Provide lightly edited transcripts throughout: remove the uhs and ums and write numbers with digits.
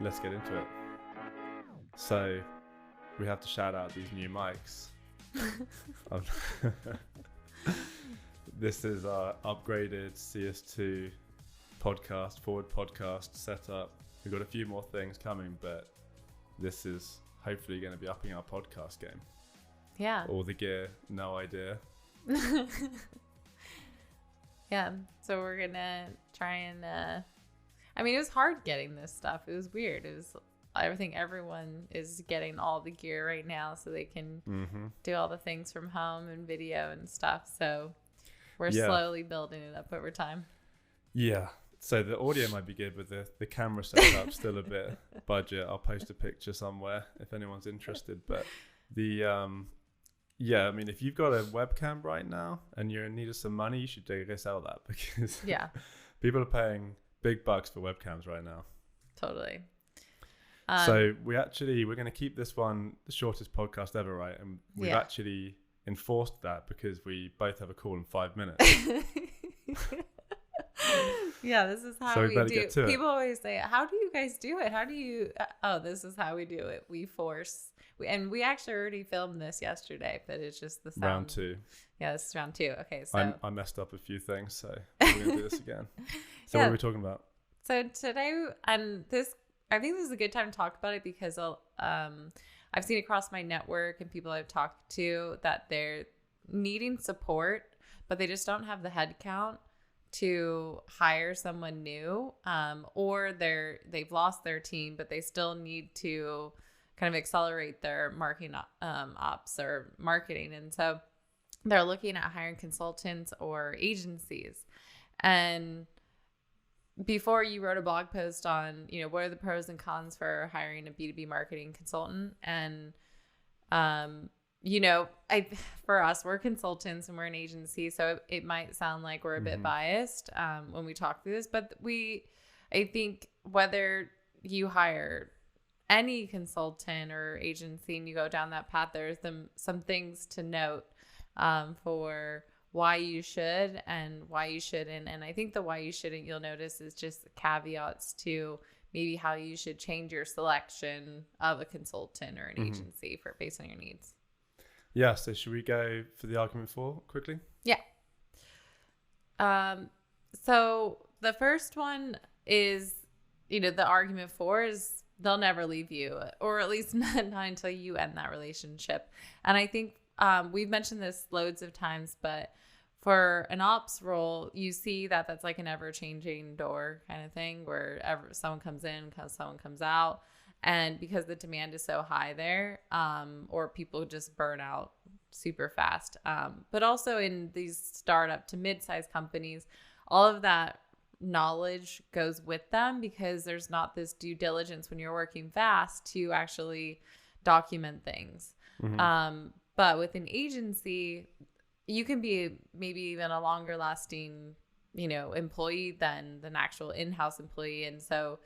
let's get into it. So we have to shout out these new mics. This is our upgraded CS2 forward podcast setup. We've got a few more things coming, but this is hopefully going to be upping our podcast game. Yeah. All the gear, no idea. Yeah. So we're going to try and, it was hard getting this stuff. It was weird. I think everyone is getting all the gear right now so they can do all the things from home and video and stuff. So we're slowly building it up over time. Yeah. So the audio might be good, but the camera setup's still a bit budget. I'll post a picture somewhere if anyone's interested. But if you've got a webcam right now and you're in need of some money, you should go sell that because people are paying big bucks for webcams right now. Totally. So we're going to keep this one the shortest podcast ever, right? And we've actually enforced that because we both have a call in 5 minutes. Yeah, this is how we do. People always say, "How do you guys do it? How do you?" Oh, this is how we do it. We we actually already filmed this yesterday, but it's just the sound. Round 2. Yeah, this is round 2. Okay, so I messed up a few things, so we're gonna do this again. So what are we talking about? So today, I think this is a good time to talk about it because I've seen across my network and people I've talked to that they're needing support, but they just don't have the head count to hire someone new, or they've lost their team, but they still need to kind of accelerate their marketing ops or marketing. And so they're looking at hiring consultants or agencies. And before you wrote a blog post on, what are the pros and cons for hiring a B2B marketing consultant? And, for us, we're consultants and we're an agency. So it might sound like we're a bit biased when we talk through this, but I think whether you hire any consultant or agency and you go down that path, there's some things to note for why you should and why you shouldn't. And I think the why you shouldn't, you'll notice, is just caveats to maybe how you should change your selection of a consultant or an agency based on your needs. Yeah. So should we go for the argument for quickly? Yeah. So the first one is, the argument for is they'll never leave you, or at least not until you end that relationship. And I think we've mentioned this loads of times, but for an ops role, you see that that's like an ever-changing door kind of thing where someone comes in, someone comes out. And because the demand is so high there, or people just burn out super fast. But also in these startup to mid-sized companies, all of that knowledge goes with them because there's not this due diligence when you're working fast to actually document things. But with an agency, you can be maybe even a longer lasting, employee than an actual in-house employee. And so,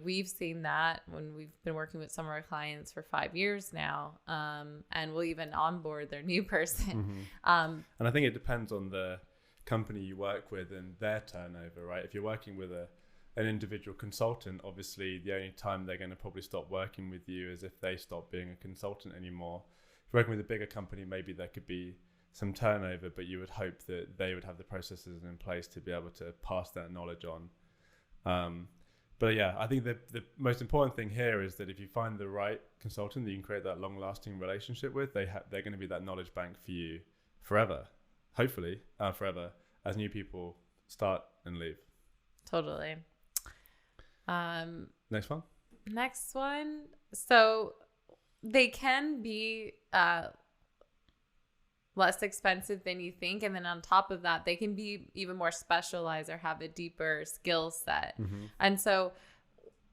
we've seen that when we've been working with some of our clients for 5 years now, and we'll even onboard their new person. And I think it depends on the company you work with and their turnover, right? If you're working with an individual consultant, obviously the only time they're going to probably stop working with you is if they stop being a consultant anymore. If you're working with a bigger company, maybe there could be some turnover, but you would hope that they would have the processes in place to be able to pass that knowledge on. But yeah, I think the most important thing here is that if you find the right consultant that you can create that long-lasting relationship with, they're going to be that knowledge bank for you forever, hopefully forever, as new people start and leave. Totally. Next one. So they can be less expensive than you think. And then on top of that, they can be even more specialized or have a deeper skill set. And so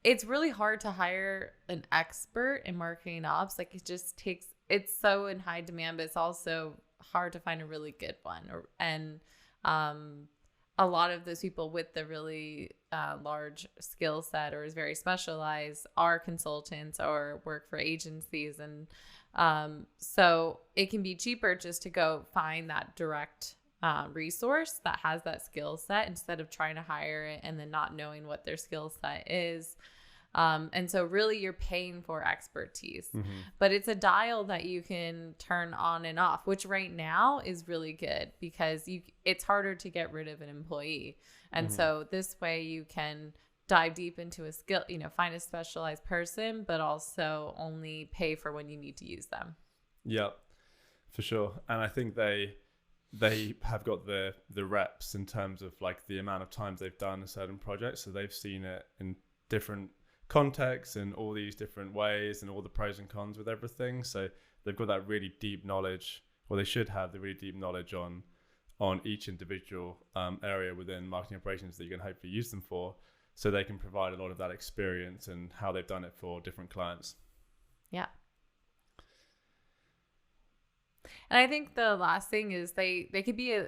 it's really hard to hire an expert in marketing ops. Like it's so in high demand, but it's also hard to find a really good one. And a lot of those people with the really large skill set or is very specialized are consultants or work for agencies. And so it can be cheaper just to go find that direct resource that has that skill set instead of trying to hire it and then not knowing what their skill set is. And so really you're paying for expertise, but it's a dial that you can turn on and off, which right now is really good because it's harder to get rid of an employee. And so this way you can dive deep into a skill, find a specialized person, but also only pay for when you need to use them. Yeah, for sure. And I think they have got the reps in terms of like the amount of times they've done a certain project. So they've seen it in different contexts and all these different ways and all the pros and cons with everything. So they've got that really deep knowledge, or they should have the really deep knowledge on each individual area within marketing operations that you can hopefully use them for, so they can provide a lot of that experience and how they've done it for different clients. Yeah. And I think the last thing is they could be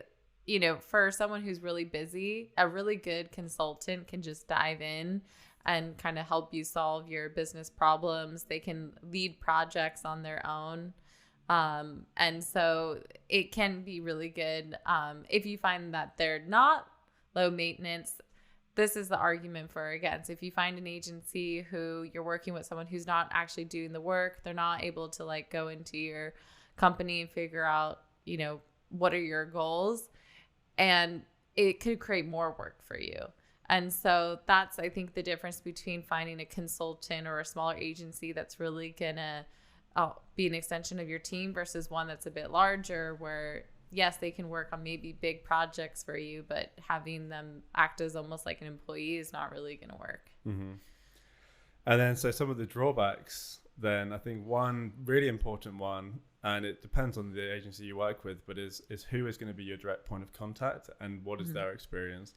for someone who's really busy, a really good consultant can just dive in and kind of help you solve your business problems. They can lead projects on their own. And so it can be really good. If you find that they're not low maintenance, this is the argument for or against. If you find an agency who you're working with someone who's not actually doing the work, they're not able to like go into your company and figure out, what are your goals, and it could create more work for you. And so that's, I think, the difference between finding a consultant or a smaller agency that's really gonna be an extension of your team versus one that's a bit larger where, yes, they can work on maybe big projects for you, but having them act as almost like an employee is not really gonna work. And then so some of the drawbacks, then I think one really important one, and it depends on the agency you work with, but is who is going to be your direct point of contact and what is their experience.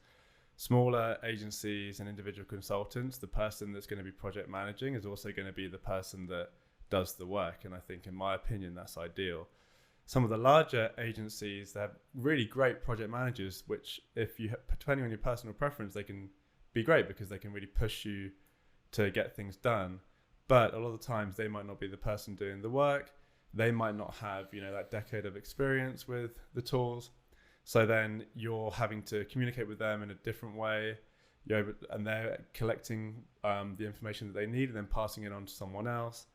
Smaller agencies and individual consultants, the person that's going to be project managing is also going to be the person that does the work. And I think, in my opinion, that's ideal. Some of the larger agencies, they have really great project managers, which depending on your personal preference, they can be great because they can really push you to get things done. But a lot of the times they might not be the person doing the work. They might not have, that decade of experience with the tools. So then you're having to communicate with them in a different way. And they're collecting the information that they need and then passing it on to someone else.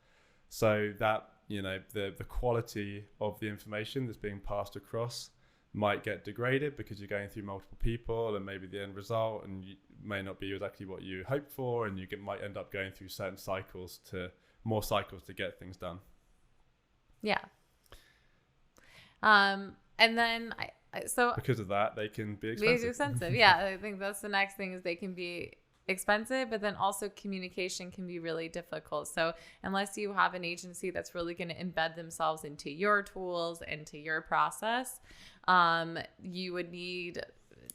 So that, the quality of the information that's being passed across might get degraded because you're going through multiple people, and maybe the end result and may not be exactly what you hoped for, and might end up going through certain more cycles to get things done. Yeah. And then so because of that, they can be expensive. Yeah, I think that's the next thing, is they can be expensive, but then also communication can be really difficult. So unless you have an agency that's really going to embed themselves into your tools, into your process, you would need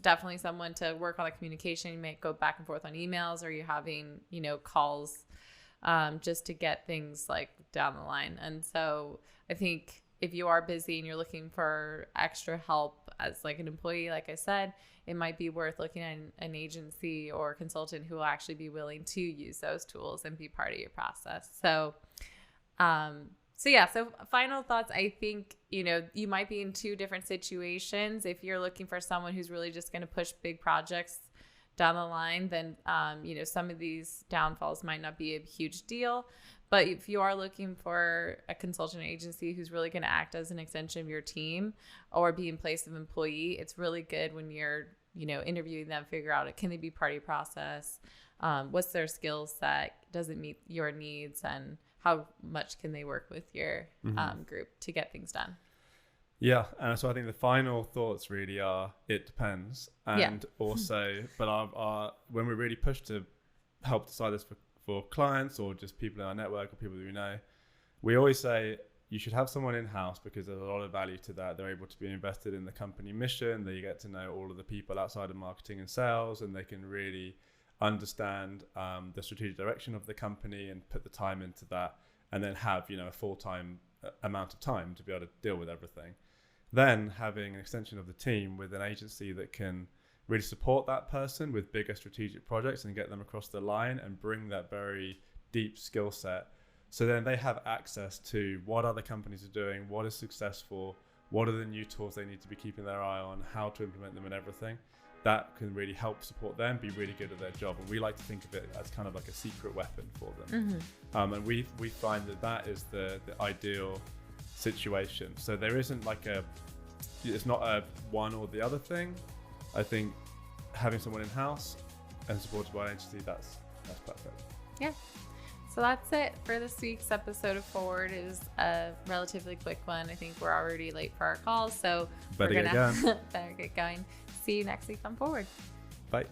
definitely someone to work on the communication. You may go back and forth on emails, or you're having, calls just to get things like down the line. And so I think if you are busy and you're looking for extra help as like an employee, like I said, it might be worth looking at an agency or consultant who will actually be willing to use those tools and be part of your process. So, so final thoughts. I think, you might be in two different situations. If you're looking for someone who's really just going to push big projects down the line, then, some of these downfalls might not be a huge deal. But if you are looking for a consultant agency who's really going to act as an extension of your team or be in place of employee, it's really good when you're, interviewing them, figure out, can they be part of your process? What's their skill set? Does it meet your needs? And how much can they work with your group to get things done? Yeah. And so I think the final thoughts really are, it depends. And also, but when we really push to help decide this for clients or just people in our network or people that we know, we always say you should have someone in-house because there's a lot of value to that. They're able to be invested in the company mission. They get to know all of the people outside of marketing and sales, and they can really understand the strategic direction of the company and put the time into that, and then have a full-time amount of time to be able to deal with everything. Then having an extension of the team with an agency that can really support that person with bigger strategic projects and get them across the line and bring that very deep skill set. So then they have access to what other companies are doing, what is successful, what are the new tools they need to be keeping their eye on, how to implement them and everything. that can really help support them be really good at their job. And we like to think of it as kind of like a secret weapon for them. And we find that is the ideal situation. So there isn't like it's not a one or the other thing. I think having someone in-house and supported by an entity, that's perfect. Yeah. So that's it for this week's episode of Forward. It was a relatively quick one. I think we're already late for our call, so better get going. better get going. See you next week on Forward. Bye.